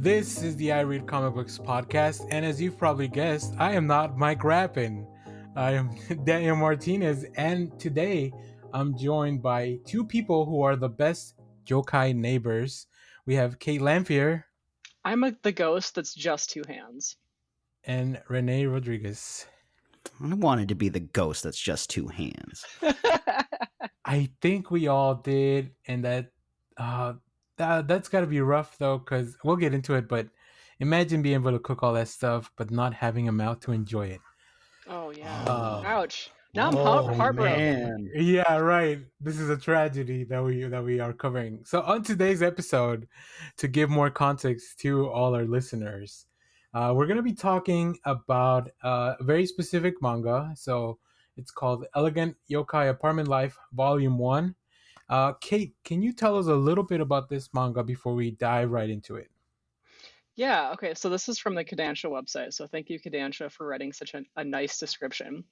This is the I Read Comic Books podcast, and as you've probably guessed, I am not Mike Rapin. I am Daniel Martinez, and today I'm joined by two people who are the best Yokai neighbors. We have Kait Lamphere the ghost that's just two hands. and René Rodriguez. I wanted to be the ghost that's just two hands. I think we all did, and that's got to be rough though, because we'll get into it. But imagine being able to cook all that stuff, but not having a mouth to enjoy it. Oh yeah! Oh. Ouch! Now I'm heartbroken. Man. Yeah, right. This is a tragedy that we are covering. So on today's episode, to give more context to all our listeners, we're going to be talking about a very specific manga. So it's called Elegant Yokai Apartment Life Volume 1. Kait, can you tell us a little bit about this manga before we dive right into it? Yeah, okay, so this is from the Kodansha website, so thank you, Kodansha, for writing such a nice description.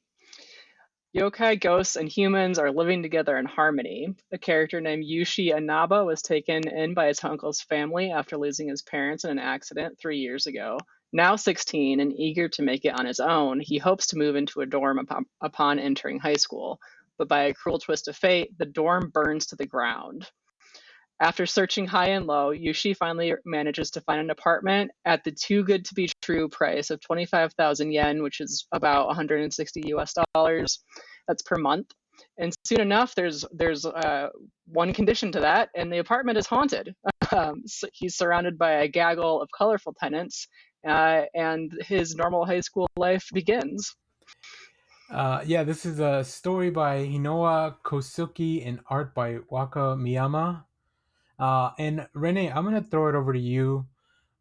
Yokai ghosts and humans are living together in harmony. A character named Yushi Inaba was taken in by his uncle's family after losing his parents in an accident 3 years ago. Now 16 and eager to make it on his own, he hopes to move into a dorm upon entering high school. But by a cruel twist of fate, the dorm burns to the ground. After searching high and low, Yushi finally manages to find an apartment at the too good to be true price of 25,000 yen, which is about 160 US dollars. That's per month. And soon enough, there's one condition to that, and the apartment is haunted. So he's surrounded by a gaggle of colorful tenants, and his normal high school life begins. This is a story by Hinowa, Kouzuki, and art by Waka, Miyama. And René, I'm gonna throw it over to you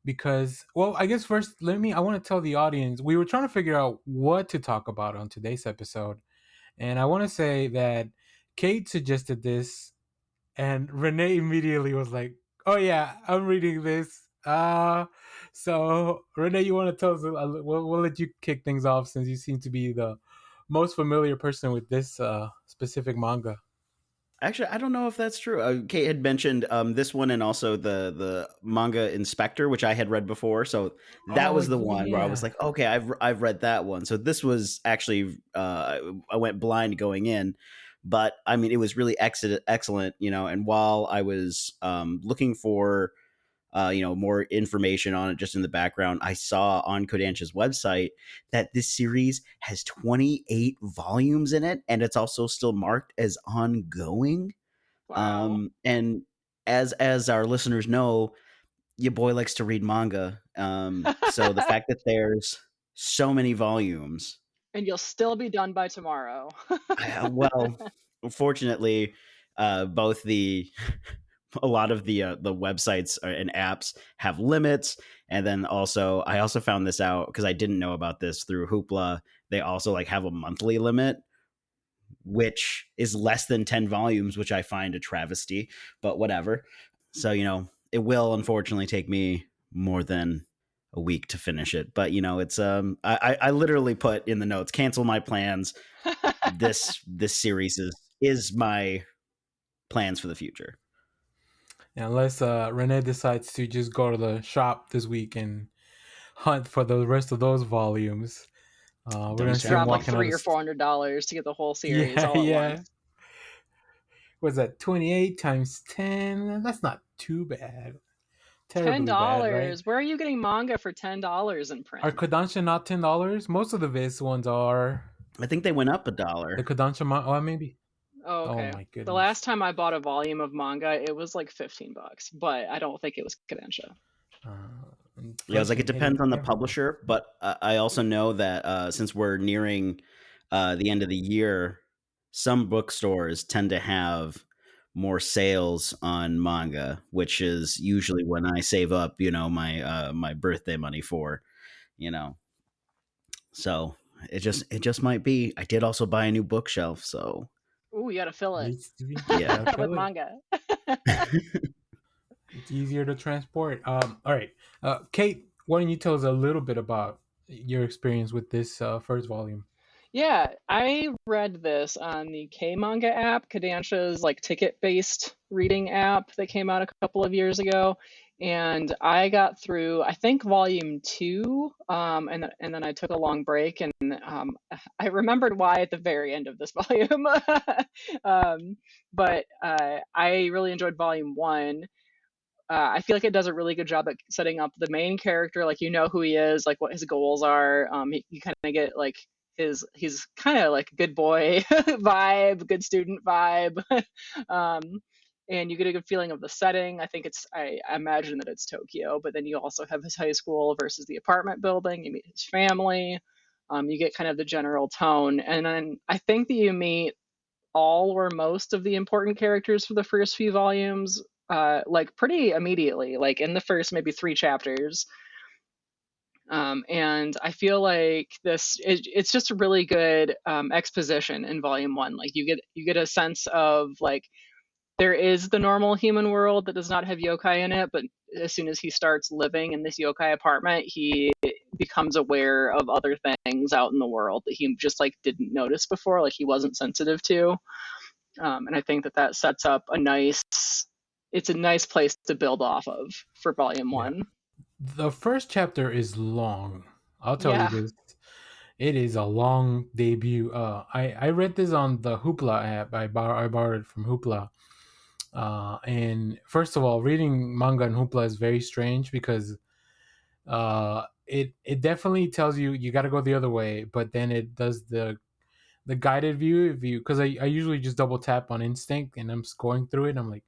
because, well, I guess first I want to tell the audience we were trying to figure out what to talk about on today's episode, and I want to say that Kait suggested this, and René immediately was like, "Oh yeah, I'm reading this." So René, you want to tell us? We'll let you kick things off since you seem to be the most familiar person with this specific manga. Actually, I don't know if that's true. Kait had mentioned this one and also the manga Inspector, which I had read before. So that was the one where I was like, okay, I've read that one. So this was actually I went blind going in, but I mean it was really excellent, And while I was looking for more information on it just in the background, I saw on Kodansha's website that this series has 28 volumes in it, and it's also still marked as ongoing. Wow. And as our listeners know, your boy likes to read manga. So the fact that there's so many volumes, and you'll still be done by tomorrow. well, unfortunately, both a lot of the websites and apps have limits, and then I also found this out because I didn't know about this through Hoopla. They also have a monthly limit, which is less than 10 volumes, which I find a travesty, but whatever. So it will unfortunately take me more than a week to finish it, but it's I literally put in the notes, cancel my plans. This series is my plans for the future. Unless René decides to just go to the shop this week and hunt for the rest of those volumes. We're going to drop like $300 or $400 to get the whole series all at once. What's that? 28 times 10? That's not too bad. $10. Bad, right? Where are you getting manga for $10 in print? Are Kodansha not $10? Most of the Viz ones are. I think they went up $1. The Kodansha manga, maybe. Oh, okay. Oh my goodness. The last time I bought a volume of manga, it was like $15, but I don't think it was Kodansha. Yeah, it was it depends on the publisher, but I also know that since we're nearing the end of the year, some bookstores tend to have more sales on manga, which is usually when I save up, my birthday money for, So it just might be. I did also buy a new bookshelf, so. Ooh, you gotta fill it. Yeah, with manga. It's easier to transport. All right, Kait, why don't you tell us a little bit about your experience with this first volume? Yeah, I read this on the K Manga app, Kodansha's ticket-based reading app that came out a couple of years ago. and I got through, I think, volume 2, and then I took a long break, and I remembered why at the very end of this volume. um, but I really enjoyed volume 1. I feel like it does a really good job at setting up the main character, like, you know who he is, like what his goals are. You kind of get like he's kind of like good boy vibe, good student vibe. um, and you get a good feeling of the setting. I imagine that it's Tokyo, but then you also have his high school versus the apartment building. You meet his family. You get kind of the general tone, and then I think that you meet all or most of the important characters for the first few volumes, like pretty immediately, like in the first maybe 3 chapters. And I feel like it's just a really good exposition in volume 1. Like you get a sense of like there is the normal human world that does not have yokai in it, but as soon as he starts living in this yokai apartment, he becomes aware of other things out in the world that he just like didn't notice before, like he wasn't sensitive to. And I think that that sets up it's a nice place to build off of for volume Yeah. 1. The first chapter is long. I'll tell you Yeah. this. It is a long debut. I read this on the Hoopla app. I borrowed it from Hoopla. And first of all, reading manga in Hoopla is very strange because it definitely tells you you got to go the other way, but then it does the guided view because I usually just double tap on instinct and I'm going through it and I'm like,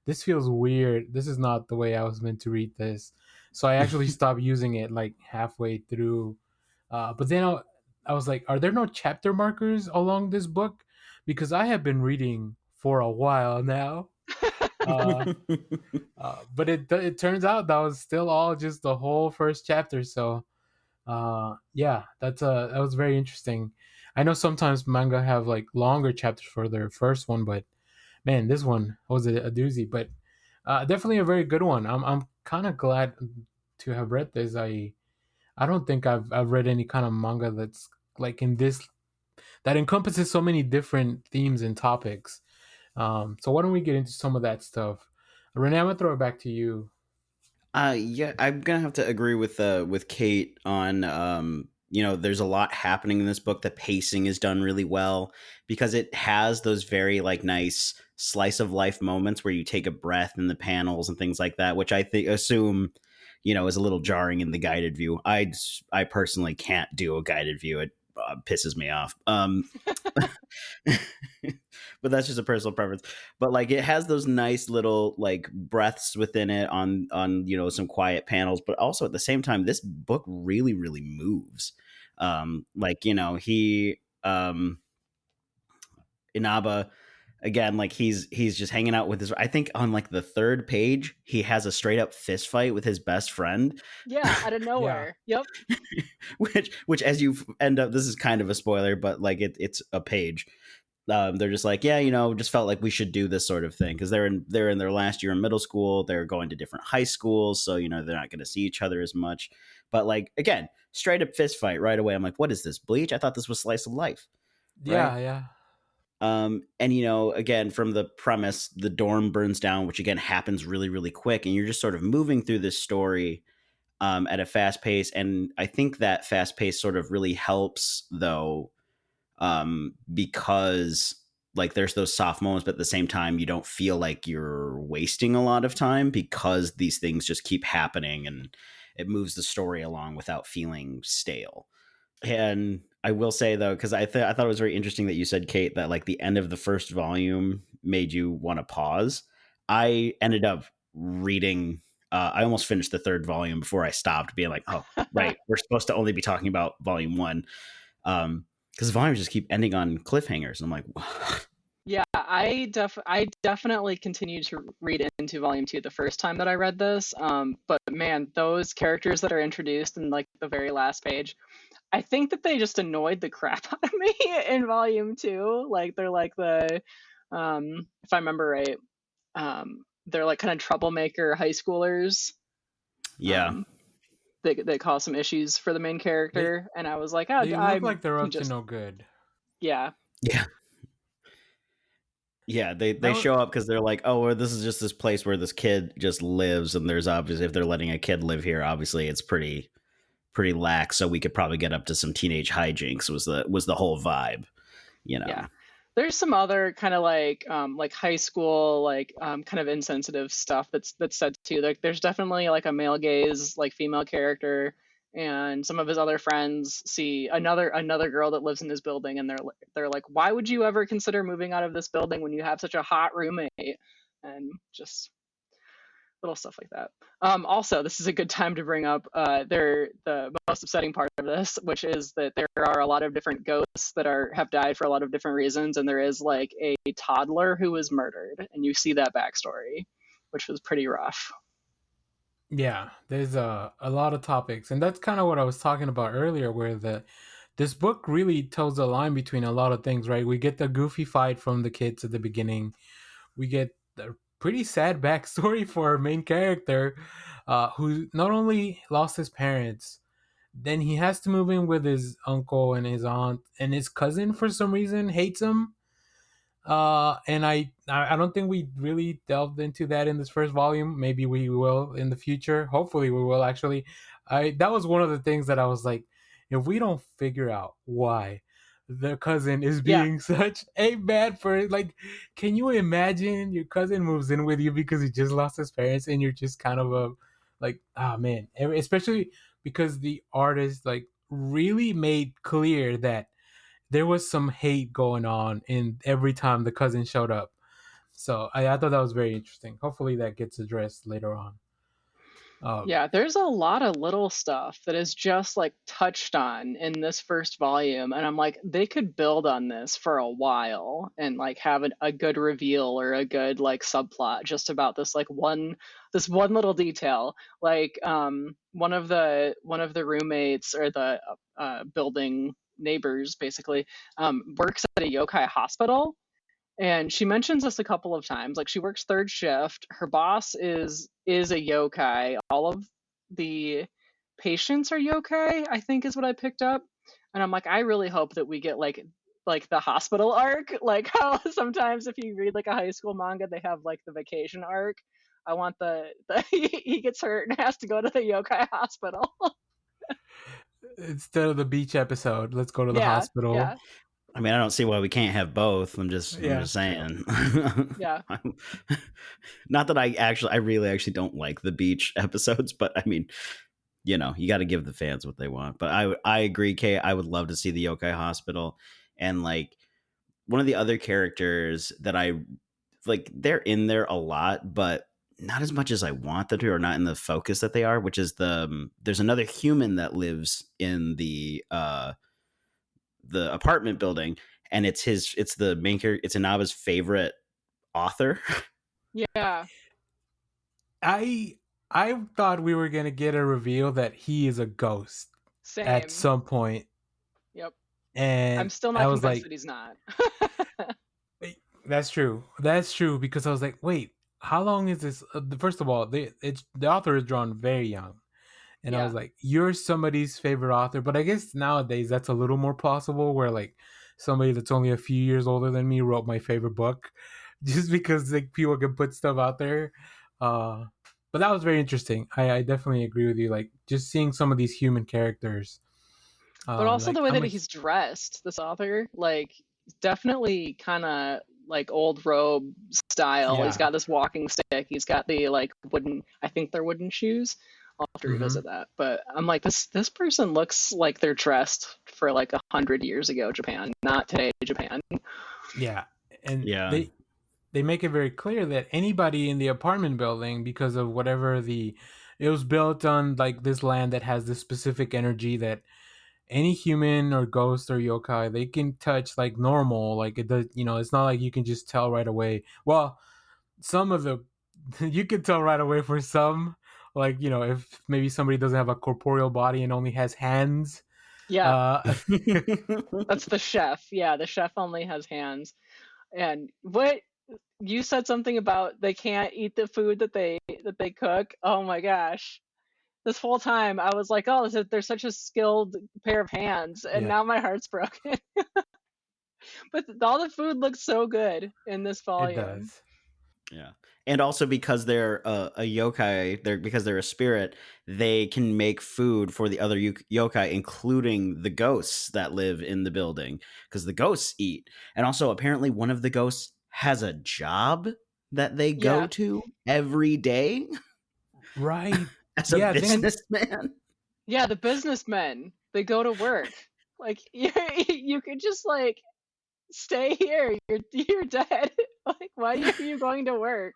this feels weird, this is not the way I was meant to read this, so I actually stopped using it like halfway through. But then I was like, are there no chapter markers along this book, because I have been reading for a while now. uh, but it turns out that was still all just the whole first chapter. So yeah, that was very interesting. I know sometimes manga have like longer chapters for their first one, but man, this one was a doozy. But definitely a very good one. I'm kind of glad to have read this. I don't think I've read any kind of manga that's like in this, that encompasses so many different themes and topics. So why don't we get into some of that stuff? Renee, I'm gonna throw it back to you. Yeah, I'm gonna have to agree with Kate on there's a lot happening in this book. The pacing is done really well because it has those very like nice slice of life moments where you take a breath in the panels and things like that, which I think assume is a little jarring in the guided view. I personally can't do a guided view. It pisses me off. But that's just a personal preference. But like it has those nice little like breaths within it on some quiet panels, but also at the same time this book really really moves. Like he Inaba, again, like he's just hanging out with his, I think on like the third page he has a straight up fist fight with his best friend. Yeah, out of Yeah, nowhere. Yep. which as you end up, this is kind of a spoiler, but like it's a page. They're just like, yeah, just felt like we should do this sort of thing because they're in their last year in middle school. They're going to different high schools, so they're not going to see each other as much. But like again, straight up fist fight right away. I'm like, what is this, Bleach? I thought this was slice of life, right? yeah. And again, from the premise, the dorm burns down, which again happens really really quick, and you're just sort of moving through this story at a fast pace. And I think that fast pace sort of really helps though, because like there's those soft moments, but at the same time you don't feel like you're wasting a lot of time because these things just keep happening and it moves the story along without feeling stale. And I will say though, because I thought it was very interesting that you said, Kate, that like the end of the first volume made you want to pause. I ended up reading. I almost finished the third volume before I stopped, being like, "Oh, right, we're supposed to only be talking about volume one," because volumes just keep ending on cliffhangers. And I'm like, Yeah, I definitely continued to read into volume 2 the first time that I read this. But man, those characters that are introduced in like the very last page, I think that they just annoyed the crap out of me in volume 2. Like they're like if I remember right, they're like kind of troublemaker high schoolers. yeah, Um, they cause some issues for the main They character, and I was like, oh, they I look like they're can up to just no good. yeah. yeah. Yeah, they That was, show up because they're like, oh, well, this is just this place where this kid just lives, and there's obviously, if they're letting a kid live here, obviously it's pretty lax. So we could probably get up to some teenage hijinks. Was the whole vibe, you know? Yeah. There's some other kind of like high school kind of insensitive stuff that's said too. Like there's definitely like a male gaze like female character, and some of his other friends see another girl that lives in his building, and they're like, why would you ever consider moving out of this building when you have such a hot roommate? And just little stuff like that. Also, this is a good time to bring up the most upsetting part of this, which is that there are a lot of different ghosts that have died for a lot of different reasons, and there is like a toddler who was murdered, and you see that backstory, which was pretty rough. yeah, there's a lot of topics, and that's kind of what I was talking about earlier, where this book really tells the line between a lot of things, right? We get the goofy fight from the kids at the beginning. We get a pretty sad backstory for our main character, who not only lost his parents, then he has to move in with his uncle and his aunt, and his cousin for some reason hates him. And I don't think we really delved into that in this first volume. Maybe we will in the future. Hopefully we will actually. I That was one of the things that I was like, if we don't figure out why the cousin is Yeah, being such a bad person, like, can you imagine your cousin moves in with you because he just lost his parents, and you're just kind of a like, ah, man, especially because the artist like really made clear that there was some hate going on in every time the cousin showed up. So I thought that was very interesting. Hopefully that gets addressed later on. Um, yeah, there's a lot of little stuff that is just like touched on in this first volume, and I'm like, they could build on this for a while and like have a good reveal or a good like subplot just about this one little detail. Like one of the roommates or the building neighbors basically works at a yokai hospital, and she mentions this a couple of times. Like she works third shift. Her boss is a yokai. All of the patients are yokai, I think is what I picked up. And I'm like, I really hope that we get like the hospital arc, like how sometimes if you read like a high school manga, they have like the vacation arc. I want the he gets hurt and has to go to the yokai hospital. Instead of the beach episode, let's go to the Yeah, hospital. yeah, I mean, I don't see why we can't have both. I'm Yeah. just saying. yeah. Not that I really actually don't like the beach episodes, but I mean, you got to give the fans what they want. But I agree, Kay. I would love to see the Yokai Hospital, and like one of the other characters that I like, they're in there a lot, but not as much as I want them to, or not in the focus that they are. Which is there's another human that lives in the apartment building, and it's the main character. It's Inaba's favorite author. Yeah, I I thought we were gonna get a reveal that he is a ghost at same. some point, Yep. I'm and still I not was convinced like, that he's not. wait, that's true. That's true because I was like, wait, how long is this? First of all, the author is drawn very young. And I was Yeah. like, you're somebody's favorite author. But I guess nowadays that's a little more plausible where like somebody that's only a few years older than me wrote my favorite book just because like people can put stuff out there. Uh, but that was very interesting. I definitely agree with you. Like just seeing some of these human characters. But also the Like way I'm that like, he's dressed, this author, like definitely kind of like old robe style. He's yeah. got this walking stick. He's got the like wooden, I think they're wooden shoes. I'll have to Hmm. revisit that. But I'm like, this person looks like they're dressed for like 100 years ago Japan, not today Japan. Yeah. And Yeah. they make it very clear that anybody in the apartment building, because of whatever it was built on like this land that has this specific energy that any human or ghost or yokai they can touch like normal, like it does, it's not like you can just tell right away. Well, some of the you can tell right away for some, like if maybe somebody doesn't have a corporeal body and only has hands. Yeah, uh that's the chef. Yeah, the chef only has hands. And what you said something about they can't eat the food that they cook. Oh my gosh. This whole time I was like, oh, they're such a skilled pair of hands, and yeah, now my heart's broken. But all the food looks so good in this It volume. does. Yeah. And also because they're a yokai, because they're a spirit, they can make food for the other yokai, including the ghosts that live in the building, because the ghosts eat. And also, apparently, one of the ghosts has a job that they go Yeah. to every day Right. as a Yeah, then businessman. Yeah, the businessmen, they go to work. Like you could just like stay here. You're dead. Like why are you going to work?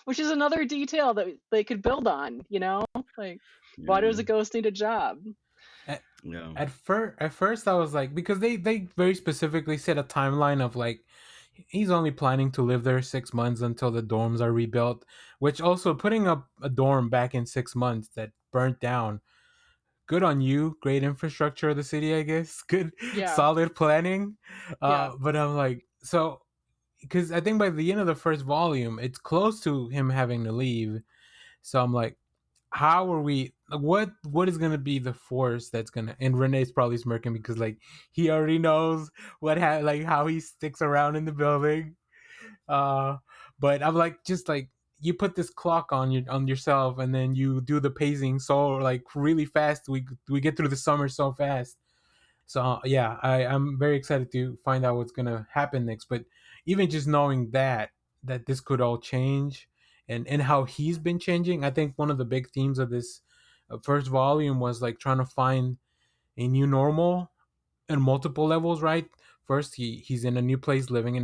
Which is another detail that they could build on, you know? Like why does Yeah. a ghost need a job? at, Yeah. at first I was like, because they very specifically set a timeline of like he's only planning to live there 6 months until the dorms are rebuilt, which also putting up a dorm back in 6 months that burnt down. Good on you. Great infrastructure of the city, I guess. Good, Yeah. solid planning. Yeah. But I'm like, so because I think by the end of the first volume, it's close to him having to leave. So I'm like, how are we? Like, what is gonna be the force that's gonna? And Renee's probably smirking because like he already knows like how he sticks around in the building. Uh, but I'm like, just like you put this clock on yourself, and then you do the pacing so like really fast. We get through the summer so fast. So yeah, I'm very excited to find out what's gonna happen next. But even just knowing that this could all change, and how he's been changing, I think one of the big themes of this first volume was like trying to find a new normal in multiple levels. Right, first he's in a new place living,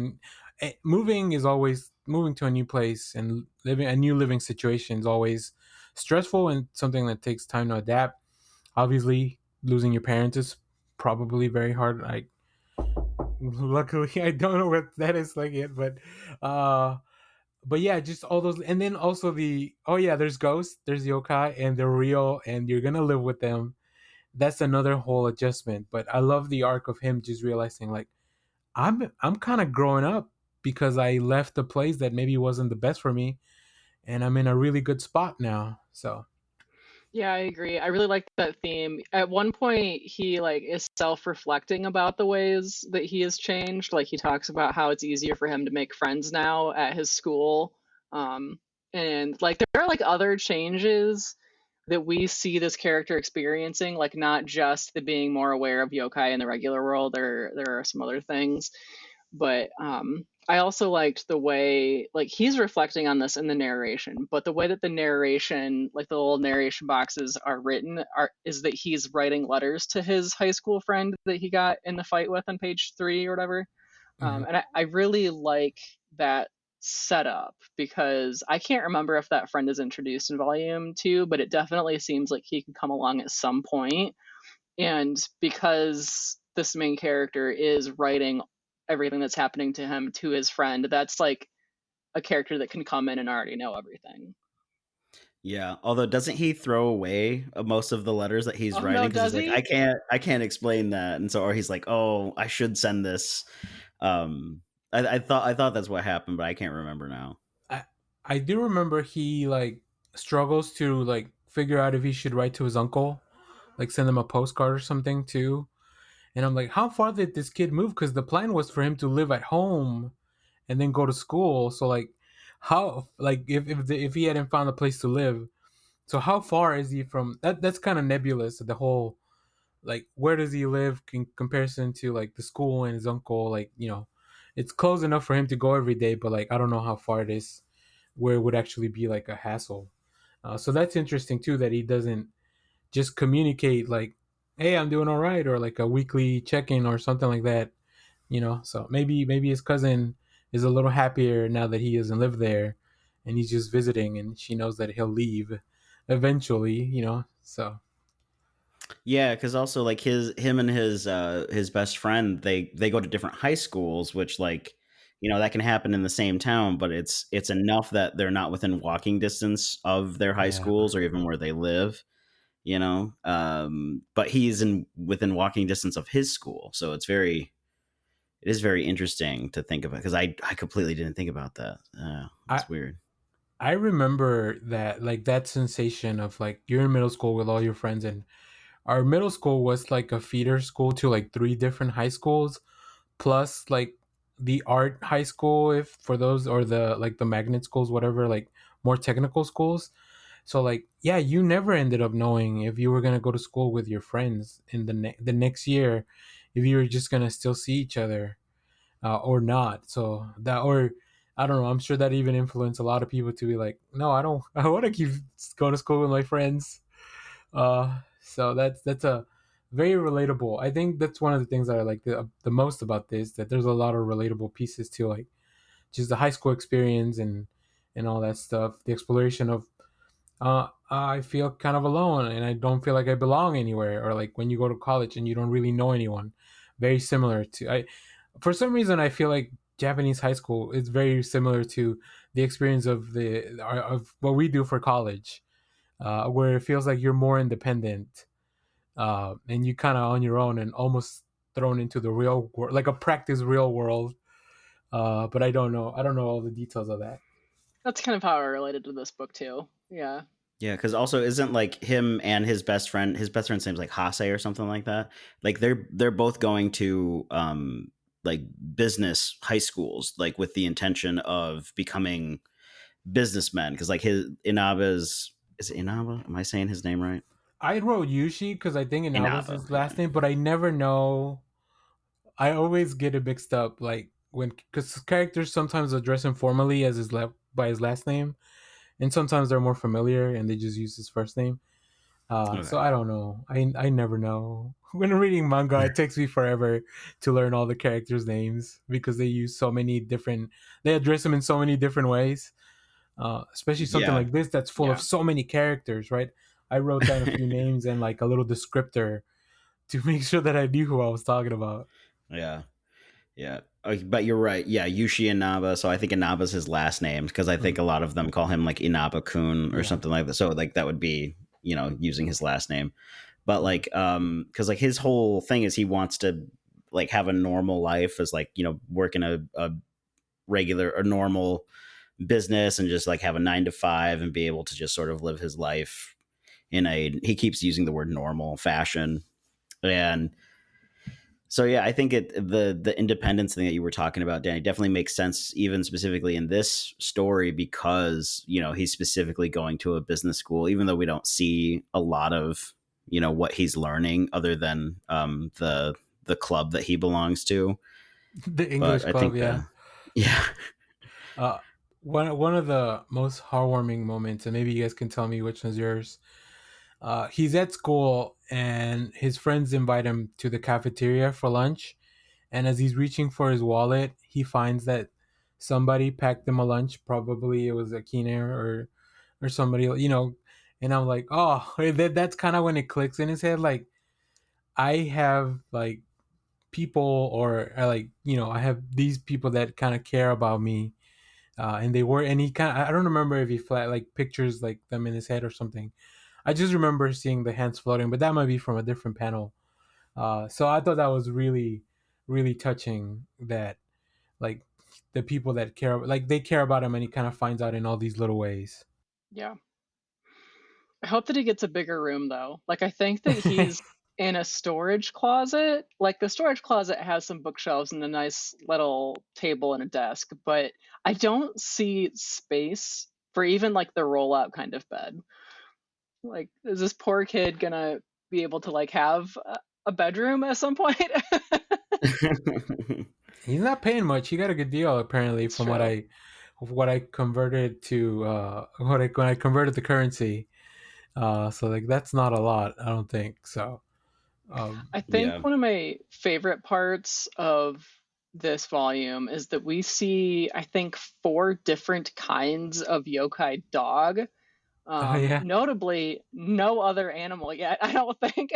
and moving is always moving to a new place and living a new living situation is always stressful and something that takes time to adapt. Obviously, losing your parents is probably very hard. Like, luckily, I don't know what that is like yet, uh, but yeah, just all those, and then also the oh yeah, there's ghosts, there's yokai, and they're real, and you're gonna live with them. That's another whole adjustment. But I love the arc of him just realizing like I'm kind of growing up because I left a place that maybe wasn't the best for me, and I'm in a really good spot now. So Yeah, I agree. I really like that theme. At one point, he like is self-reflecting about the ways that he has changed. Like he talks about how it's easier for him to make friends now at his school. And like there are like other changes that we see this character experiencing, like not just the being more aware of yokai in the regular world. There are some other things. But I also liked the way like he's reflecting on this in the narration, but the way that the narration, like the little narration boxes are written, are is that he's writing letters to his high school friend that he got in the fight with on page 3 or whatever. mhm. And I really like that setup because I can't remember if that friend is introduced in volume 2, but it definitely seems like he can come along at some point. And because this main character is writing everything that's happening to him to his friend, that's like a character that can come in and already know everything. Yeah, although doesn't he throw away most of the letters that he's Oh writing no, because he's does like, he? I can't explain that, and so or he's like, oh, I should send this. Um, I thought that's what happened, but I can't remember now. I I do remember he like struggles to like figure out if he should write to his uncle, like send him a postcard or something too. And I'm like, how far did this kid move? Because the plan was for him to live at home and then go to school. So like, how like if he hadn't found a place to live, so how far is he from that? That's kind of nebulous. The whole like where does he live in comparison to like the school and his uncle? Like it's close enough for him to go every day, but like I don't know how far it is where it would actually be like a hassle. So that's interesting too that he doesn't just communicate like, "Hey, I'm doing all right," or like a weekly check-in or something like that. So maybe his cousin is a little happier now that he doesn't live there, and he's just visiting, and she knows that he'll leave eventually. So Yeah, because also like him and his best friend, they go to different high schools, which like that can happen in the same town, but it's enough that they're not within walking distance of their high yeah, schools or even where they live. But he's in within walking distance of his school, so it is very interesting to think about because I completely didn't think about that. I That's weird. I remember that like that sensation of like you're in middle school with all your friends, and our middle school was like a feeder school to like three different high schools, plus like the art high school, if for those, or the like the magnet schools, whatever, like more technical schools. So like yeah, you never ended up knowing if you were gonna go to school with your friends in the next year, if you were just gonna still see each other or not. So that, or I don't know. I'm sure that even influenced a lot of people to be like, no, I don't. I want to keep going to school with my friends. So that's a very relatable. I think that's one of the things that I like the most about this. That there's a lot of relatable pieces to like just the high school experience and all that stuff. The exploration of I feel kind of alone and I don't feel like I belong anywhere. Or like when you go to college and you don't really know anyone. Very similar to I. For some reason, I feel like Japanese high school is very similar to the experience of what we do for college, where it feels like you're more independent and you kind of on your own and almost thrown into the real world, like a practice real world. But I don't know. I don't know all the details of that. That's kind of how I related to this book too. Yeah. Yeah, because also isn't like him and his best friend's name's like Hase or something like that. Like they're both going to like business high schools, like with the intention of becoming businessmen. Because like his Inaba's is it Inaba? Am I saying his name right? I wrote Yushi because I think Inaba's Inaba. his Yeah. last name, but I never know. I always get it mixed up, like when because characters sometimes address him formally as by his last name, and sometimes they're more familiar and they just use his first name. So Okay. I don't know. I never know. When reading manga, it takes me forever to learn all the characters' names because they use so many different. They address them in so many different ways. Especially something Yeah. like this that's full of Yeah. so many characters, right? I wrote down a few names and like a little descriptor to make sure that I knew who I was talking about. Yeah. Yeah. But you're right. Yeah, Yushi Inaba. So I think Inaba's his last name because I think Mm, a lot of them call him like Inaba Kun or yeah. something like that. So like that would be, using his last name. But like because like his whole thing is he wants to like have a normal life as like, work in a regular or normal business and just like have a 9 to 5 and be able to just sort of live his life in he keeps using the word normal fashion. And so yeah, I think the independence thing that you were talking about, Danny, definitely makes sense, even specifically in this story because he's specifically going to a business school, even though we don't see a lot of what he's learning other than the club that he belongs to. The But English I Club, think yeah. yeah, Uh, one of the most heartwarming moments, and maybe you guys can tell me which one's yours. He's at school, and his friends invite him to the cafeteria for lunch. And as he's reaching for his wallet, he finds that somebody packed him a lunch. Probably it was a Kiner or somebody, And I'm like, oh, that's kind of when it clicks in his head. Like I have like people, or like I have these people that kind of care about me, and they were, and he kind of, I don't remember if he flat like pictures like them in his head or something. I just remember seeing the hands floating, but that might be from a different panel. So I thought that was really, really touching. That like the people that care, like they care about him, and he kind of finds out in all these little ways. Yeah. I hope that he gets a bigger room though. Like I think that he's in a storage closet. Like the storage closet has some bookshelves and a nice little table and a desk, but I don't see space for even like the roll out kind of bed. Like is this poor kid gonna be able to like have a bedroom at some point? He's not paying much. He got a good deal apparently, It's from true. what I converted to when I converted the currency. So like that's not a lot, I don't think. So I yeah, think one of my favorite parts of this volume is that we see, I think, 4 different kinds of yokai dog. oh yeah, Notably, no other animal yet, I don't think.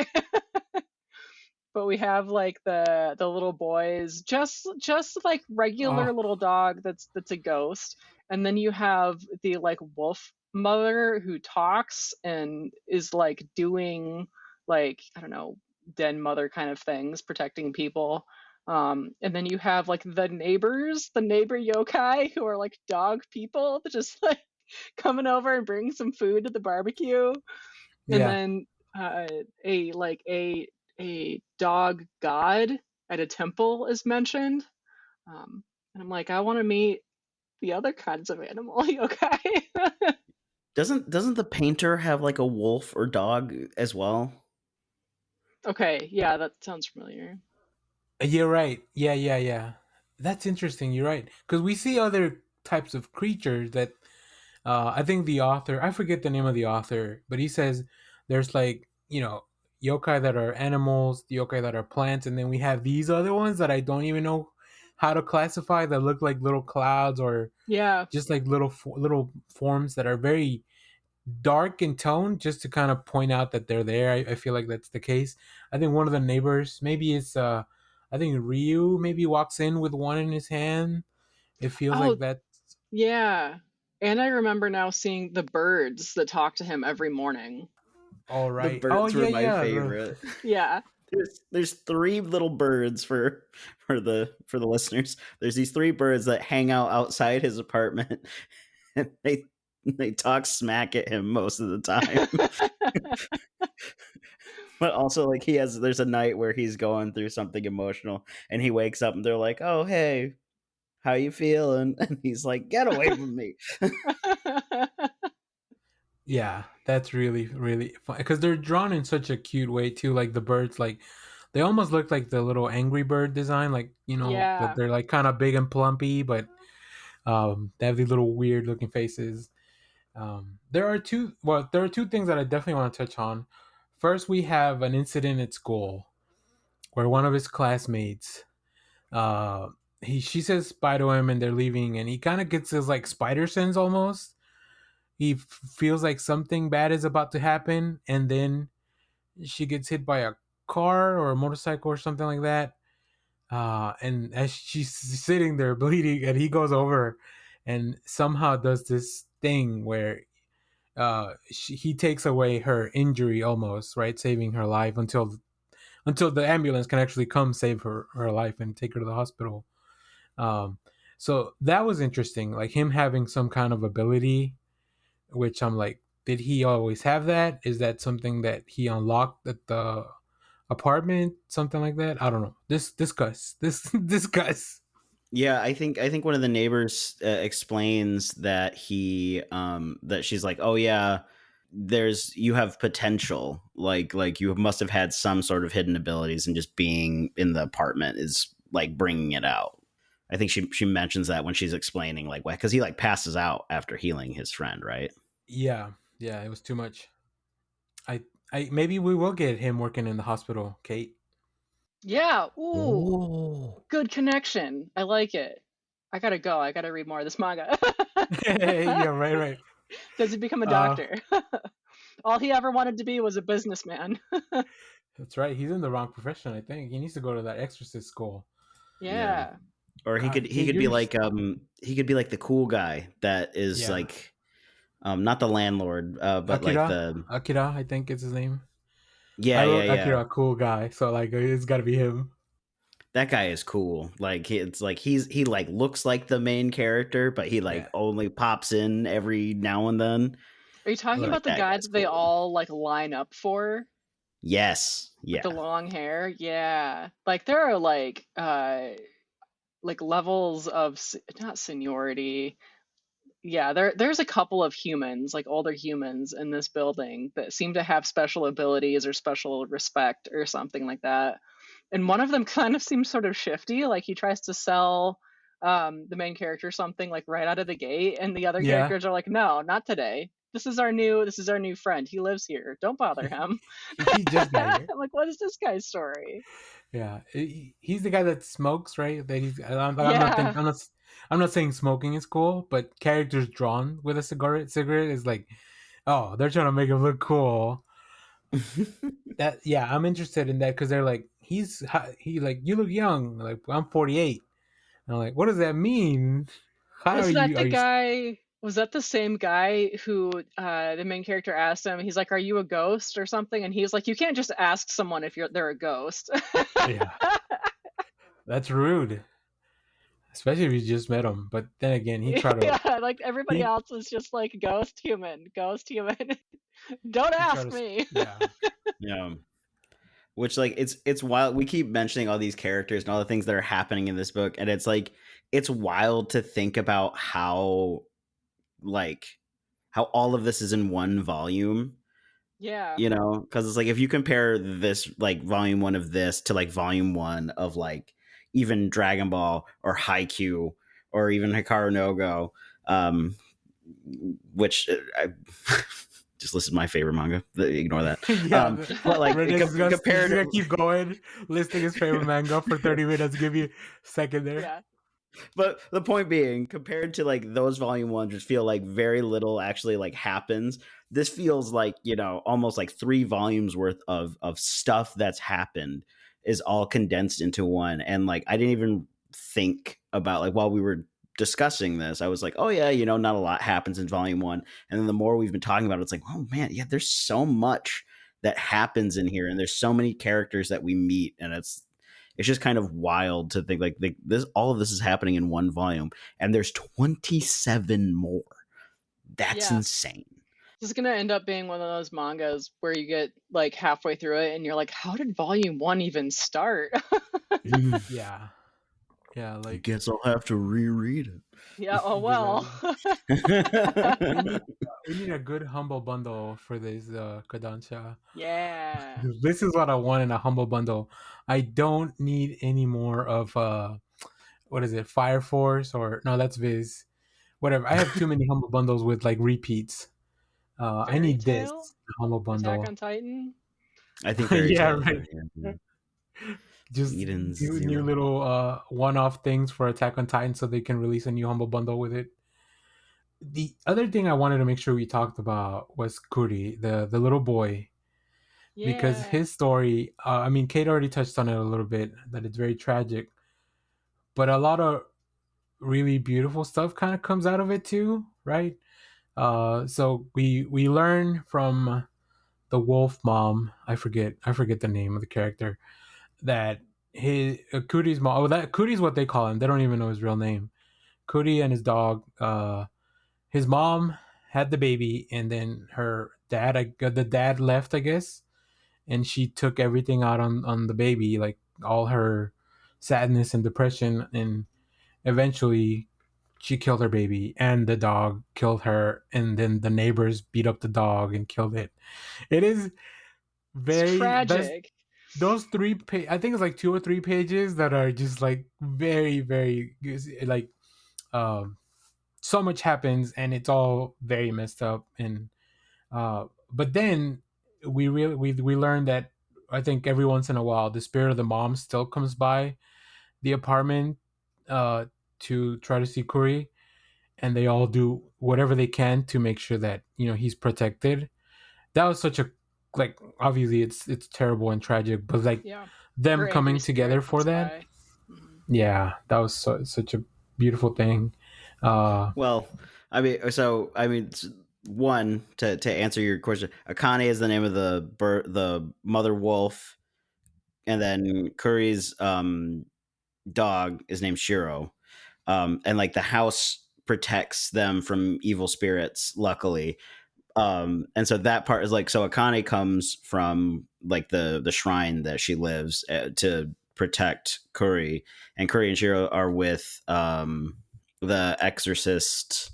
But we have like the little boys, just like regular oh little dog that's a ghost, and then you have the like wolf mother who talks and is like doing like I don't know den mother kind of things, protecting people. And then you have like the neighbors, the neighbor yokai who are like dog people that just like coming over and bringing some food to the barbecue, and yeah. then uh, a like a dog god. at a temple is mentioned. And I'm like, I want to meet the other kinds of animal yokai. Doesn't the painter have like a wolf or dog as well? Okay, yeah, that sounds familiar. You're right. Yeah. That's interesting. You're right. Because we see other types of creatures that I think the author, I forget the name of the author, but he says there's like, yokai that are animals, the yokai that are plants, and then we have these other ones that I don't even know how to classify that look like little clouds or Yeah. just like little forms that are very dark in tone just to kind of point out that they're there. I feel like that's the case. I think one of the neighbors, maybe it's I think Ryu maybe walks in with one in his hand. It feels like Oh, that. yeah. And I remember now seeing the birds that talk to him every morning. All The right. Oh birds were yeah, my yeah. favorite. Yeah. There's three little birds for the listeners. There's these three birds that hang out outside his apartment, and they talk smack at him most of the time. But also, like, there's a night where he's going through something emotional, and he wakes up, and they're like, "Oh, hey, how you feeling?" And he's like, "Get away from me!" Yeah, that's really fun because they're drawn in such a cute way too. Like the birds, like they almost look like the little Angry Bird design. Like that Yeah. they're like kind of big and plumpy, but they have these little weird looking faces. There are two things that I definitely want to touch on. First, we have an incident at school where one of his classmates, uh, she says bye to him and they're leaving, and he kind of gets his like spider sense almost. He feels like something bad is about to happen, and then she gets hit by a car or a motorcycle or something like that. And as she's sitting there bleeding, and he goes over and somehow does this thing where he takes away her injury almost, right, saving her life until the ambulance can actually come save her life and take her to the hospital. Um, so that was interesting, like him having some kind of ability, which I'm like, did he always have that? Is that something that he unlocked at the apartment, something like that? I don't know. Discuss. Yeah, I think one of the neighbors explains that that she's like, "Oh yeah, you have potential. Like you must have had some sort of hidden abilities, and just being in the apartment is like bringing it out." I think she mentions that when she's explaining like why, because he like passes out after healing his friend, right? Yeah, it was too much. I I maybe we will get him working in the hospital, Kate. Yeah. Ooh, Oh, good connection. I like it. I gotta go. I gotta read more of this manga. Yeah, right. Does he become a Uh, doctor? All he ever wanted to be was a businessman. that's right. He's in the wrong profession. I think he needs to go to that exorcist school. yeah. Yeah. Or he could God, he Kate, could be like the cool guy that is yeah, like not the landlord, but like the Akira, I think is his name. yeah I yeah wrote yeah. Akira, cool guy, so like it's got to be him. That guy is cool. Like it's like he like looks like the main character, but he like Yeah, only pops in every now and then. Are you talking Like about the that guy guy's that they cool. all like line up for Yes. with the Yeah. long hair? Yeah. Like there are like levels of not seniority. Yeah, there's a couple of humans, like older humans in this building that seem to have special abilities or special respect or something like that. And one of them kind of seems sort of shifty, like he tries to sell the main character something like right out of the gate, and the other yeah. characters are like, "No, not today. This is our new friend. He lives here. Don't bother him." He just got here. I'm like, what is this guy's story? Yeah, he's the guy that smokes, right? That he's. I'm not think. Yeah. I'm not saying smoking is cool, but characters drawn with a cigarette is like, oh, they're trying to make him look cool. That yeah, I'm interested in that because they're like, he like you look young. Like I'm 48. And I'm like, what does that mean? How are Was that you? the Are you? guy? Was that the same guy who the main character asked him? He's like, "Are you a ghost or something?" And he's like, "You can't just ask someone if they're a ghost." Yeah, that's rude, especially if you just met him. But then again, Yeah, like everybody he else is just like ghost human, ghost human. Don't he tried ask to me. yeah. Yeah. which like it's wild. We keep mentioning all these characters and all the things that are happening in this book, and it's like it's wild to think about like how all of this is in one volume. Yeah. You know, because it's like if you compare this like volume one of this to like volume one of like even Dragon Ball or Haikyuu or even Hikaru no Go, which I just listed my favorite manga. Ignore that. Yeah, But like he's compared, gonna keep going, listing his favorite manga for 30 minutes. Give you a second there. Yeah. but the point being, compared to like those volume ones, which feel like very little actually like happens, this feels like, you know, almost like 3 volumes worth of stuff that's happened is all condensed into one. And like I didn't even think about, like, while we were discussing this, I was like, oh yeah, you know, not a lot happens in volume one. And then the more we've been talking about it, it's like, oh man, yeah, there's so much that happens in here, and there's so many characters that we meet, and it's just kind of wild to think like this, all of this is happening in one volume, and there's 27 more. That's Yeah. insane. This is gonna end up being one of those mangas where you get like halfway through it and you're like, how did volume one even start? Yeah, yeah, I like guess I'll have to reread it. Yeah, oh well. we need a good humble bundle for this Kodansha. Yeah. This is what I want in a humble bundle. I don't need any more of what is it, Fire Force, or no, that's Viz. Whatever. I have too many humble bundles with like repeats. I Fairy need this Tail? humble Attack bundle. on Titan? I think Fairy Yeah, Tail is right. right. Yeah. Just Eden new Zero. little one-off things for Attack on Titan so they can release a new humble bundle with it. The other thing I wanted to make sure we talked about was Kuri, the little boy, because Yeah. his story. I mean, Kate already touched on it a little bit, that it's very tragic, but a lot of really beautiful stuff kind of comes out of it too, right? So we learn from the wolf mom. I forget the name of the character, that his Kuri's mom. Oh, that Kuri's what they call him. They don't even know his real name. Kuri and his dog. His mom had the baby, and then her dad. The dad left, I guess, and she took everything out on the baby, like all her sadness and depression, and eventually she killed her baby, and the dog killed her, and then the neighbors beat up the dog and killed it. It is It's very that's tragic. those I think it's like 2 or 3 pages that are just like very very like um so much happens, and it's all very messed up. And but then we learn that I think every once in a while the spirit of the mom still comes by the apartment uh to try to see Kuri, and they all do whatever they can to make sure that he's protected. That was such a, like, obviously it's terrible and tragic, but like Yeah. them Her angry coming together spirit for comes that. by. Mhm. Yeah, that was such a beautiful thing. Well, I mean, one, to answer your question, Akane is the name of the mother wolf, and then Kuri's dog is named Shiro, and like the house protects them from evil spirits, luckily. And so that part is like, so Akane comes from like the shrine that she lives at, to protect Kuri, and Kuri and Shiro are with the exorcist.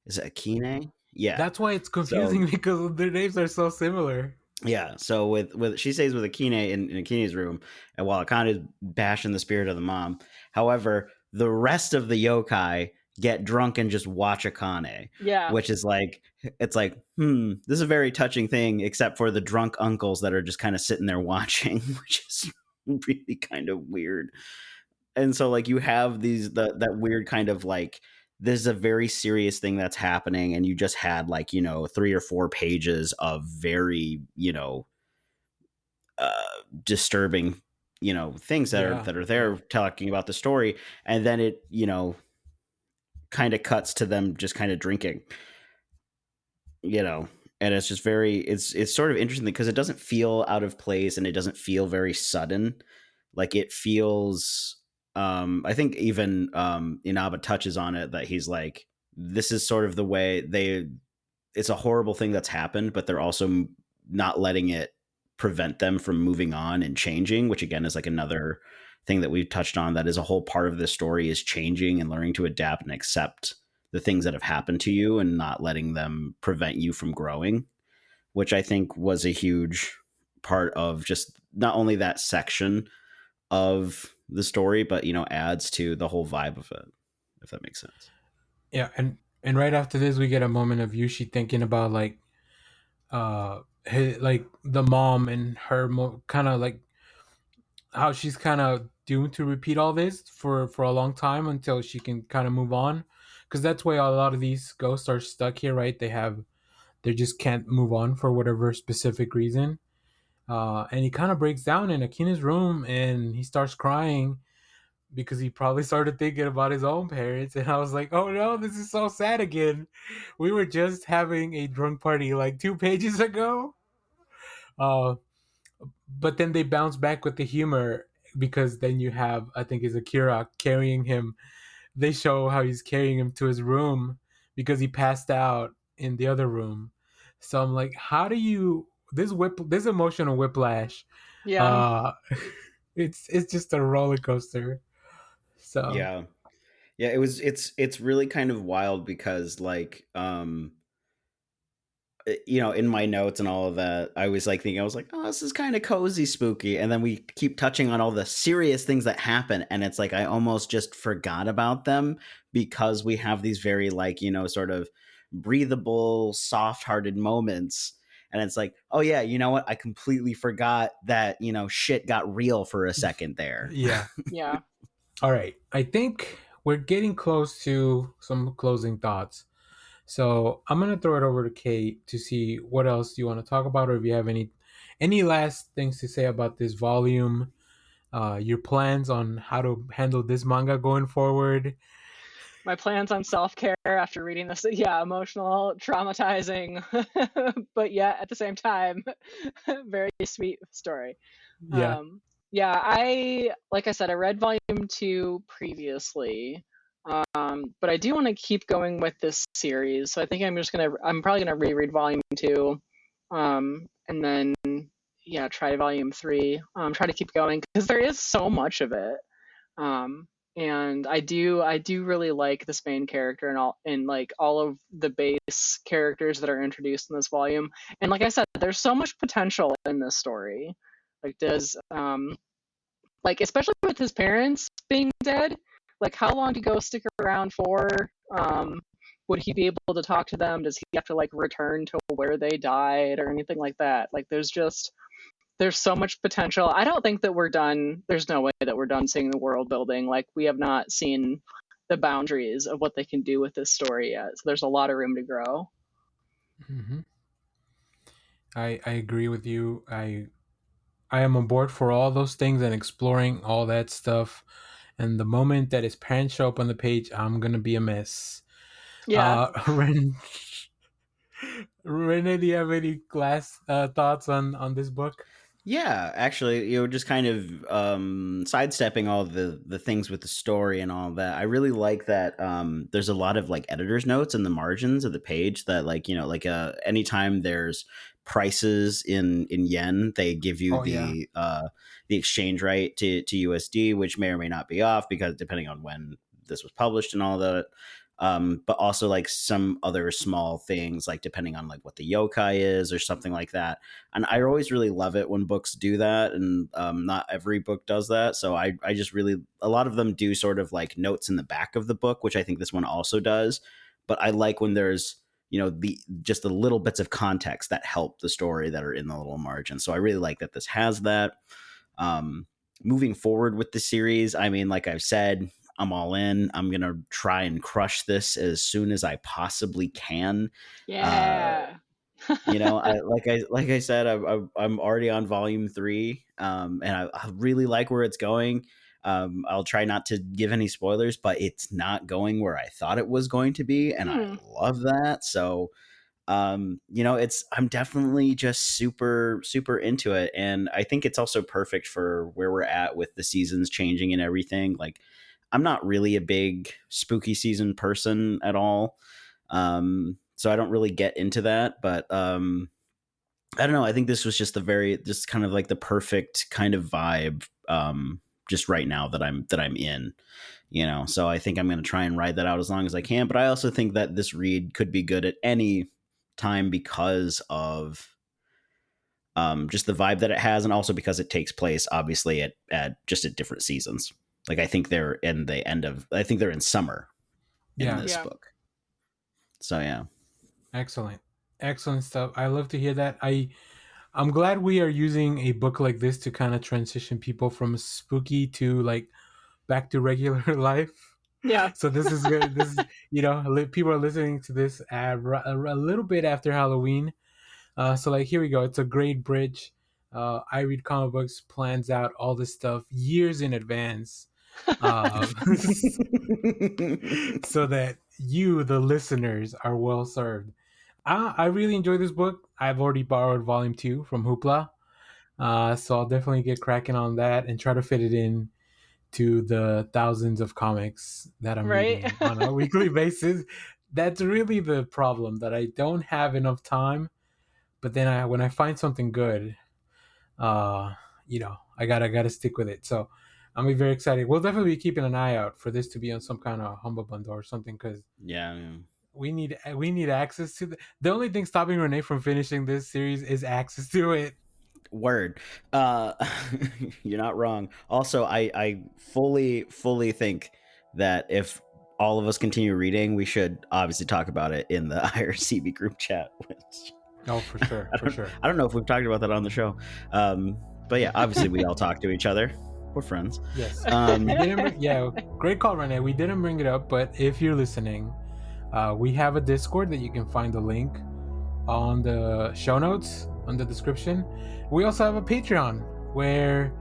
Is it Akine? Yeah. that's why it's So confusing because their names are so similar. yeah, so with she stays with Akine in Akine's room, and while Akane is bashing the spirit of the mom. However, the rest of the yokai get drunk and just watch Akane, Yeah. which is like, it's like, this is a very touching thing, except for the drunk uncles that are just kind of sitting there watching, which is really kind of weird. And so like you have that weird kind of like, this is a very serious thing that's happening, and you just had like, 3 or 4 pages of very, uh disturbing, things that are Yeah, there talking about the story, and then it, kind of cuts to them just kind of drinking, and it's just very, it's sort of interesting because it doesn't feel out of place, and it doesn't feel very sudden. Like it feels, I think even Inaba touches on it, that he's like, this is sort of the way it's a horrible thing that's happened, but they're also not letting it prevent them from moving on and changing, which again is like another thing that we've touched on, that is a whole part of this story, is changing and learning to adapt and accept the things that have happened to you and not letting them prevent you from growing, which I think was a huge part of just not only that section of the story, but adds to the whole vibe of it, if that makes sense. Yeah, and right after this, we get a moment of Yushi thinking about like like the mom and her kind of like how she's kind of doomed to repeat all this for a long time until she can kind of move on, because that's why a lot of these ghosts are stuck here, right? They just can't move on for whatever specific reason. And he kind of breaks down in Akina's room and he starts crying because he probably started thinking about his own parents. And I was like, oh no, this is so sad again. We were just having a drunk party like 2 pages ago. Uh, but then they bounce back with the humor, because then you have, I think it's Akira carrying him. They show how he's carrying him to his room because he passed out in the other room. So I'm like, how do you this emotional whiplash? Yeah. Uh, it's just a roller coaster. So Yeah. Yeah, it's really kind of wild because like in my notes and all of that, I was like thinking, I was like, oh, this is kind of cozy, spooky. And then we keep touching on all the serious things that happen. And it's like, I almost just forgot about them because we have these very like, sort of breathable, soft hearted moments. And it's like, oh yeah, you know what? I completely forgot that, shit got real for a second there. yeah. Yeah. All right. I think we're getting close to some closing thoughts. So I'm gonna throw it over to Kate to see what else you want to talk about, or if you have any last things to say about this volume, your plans on how to handle this manga going forward. My plans on self-care after reading this, yeah, emotional, traumatizing, but yet at the same time, very sweet story. Yeah. Yeah, like I said, I read volume 2 previously. But I do want to keep going with this series. So I think I'm probably gonna reread volume 2. And then yeah, try volume 3. Try to keep going because there is so much of it. And I do really like this main character and like all of the base characters that are introduced in this volume. And like I said, there's so much potential in this story. Like does like especially with his parents being dead, like how long do Ghost stick around for? Would he be able to talk to them? Does he have to like return to where they died or anything like that? Like there's so much potential. I don't think that we're done. There's no way that we're done seeing the world building. Like we have not seen the boundaries of what they can do with this story yet. So there's a lot of room to grow. Hmm. I agree with you. I am on board for all those things and exploring all that stuff. And the moment that his parents show up on the page, I'm gonna be a mess. Yeah. Rene, do you have any last thoughts on this book? Yeah, actually, just kind of sidestepping all the things with the story and all that. I really like that there's a lot of like editor's notes in the margins of the page that like, like anytime there's prices in yen, they give you Oh yeah. the exchange rate to USD, which may or may not be off because depending on when this was published and all that. But also like some other small things, like depending on like what the yokai is or something like that. And I always really love it when books do that, and not every book does that. So I just really, a lot of them do sort of like notes in the back of the book, which I think this one also does. But I like when there's the just the little bits of context that help the story that are in the little margin. So I really like that this has that. Moving forward with the series, I mean, like I've said, I'm all in. I'm gonna try and crush this as soon as I possibly can. Uh, Yeah. like I said, I'm already on volume 3, and I really like where it's going. I'll try not to give any spoilers, but it's not going where I thought it was going to be, and I Hmm. love that. So, I'm definitely just super super into it, and I think it's also perfect for where we're at with the seasons changing and everything. Like, I'm not really a big spooky season person at all. So I don't really get into that, but I don't know. I think this was just just kind of like the perfect kind of vibe, just right now that I'm in, you know. So I think I'm going to try and ride that out as long as I can. But I also think that this read could be good at any time because of just the vibe that it has, and also because it takes place obviously at just at different seasons. Like I think they're in the end of, I think they're in summer in this book. So yeah, excellent stuff. I love to hear that. I'm glad we are using a book like this to kind of transition people from spooky to like back to regular life. Yeah. So this is good. This is, you know, people are listening to this a little bit after Halloween. So like, here we go. It's a great bridge. I Read Comic Books plans out all this stuff years in advance, so that you, the listeners, are well served. I really enjoy this book. I've already borrowed Volume 2 from Hoopla, so I'll definitely get cracking on that and try to fit it in to the thousands of comics that I'm reading on a weekly basis. That's really the problem, that I don't have enough time. But then when I find something good, you know, I gotta stick with it. So I'm very excited. We'll definitely be keeping an eye out for this to be on some kind of Humble Bundle or something, because we need access to the only thing stopping Renee from finishing this series is access to it. Word. You're not wrong. Also, I fully think that if all of us continue reading, we should obviously talk about it in the IRCB group chat. Oh, for sure, I don't know if we've talked about that on the show, but yeah, obviously we all talk to each other. We're friends. Yes. Great call, Renee. We didn't bring it up, but if you're listening, we have a Discord that you can find the link on the show notes, on the description. We also have a Patreon where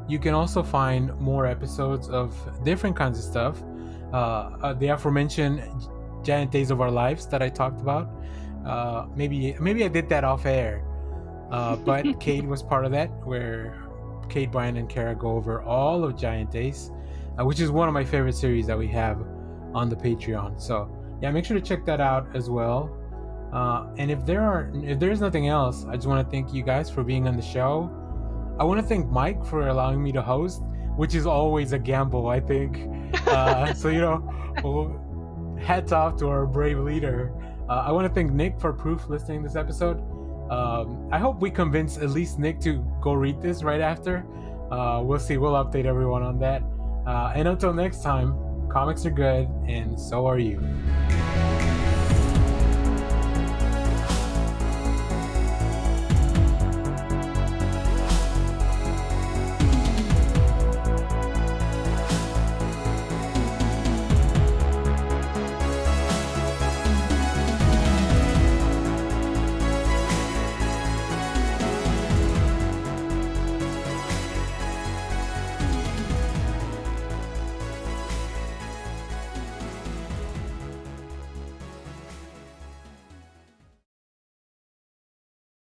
you can also find more episodes of different kinds of stuff. The aforementioned Giant Days of Our Lives that I talked about. Maybe I did that off air, but Kate was part of that, where Kate, Brian, and Kara go over all of Giant Days, which is one of my favorite series that we have on the Patreon. So yeah, make sure to check that out as well. And if there's nothing else, I just want to thank you guys for being on the show. I want to thank Mike for allowing me to host, which is always a gamble, I think. So, you know, hats off to our brave leader. I want to thank Nick for proof listening this episode. I hope we convince at least Nick to go read this right after. We'll see. We'll update everyone on that. And until next time, comics are good, and so are you.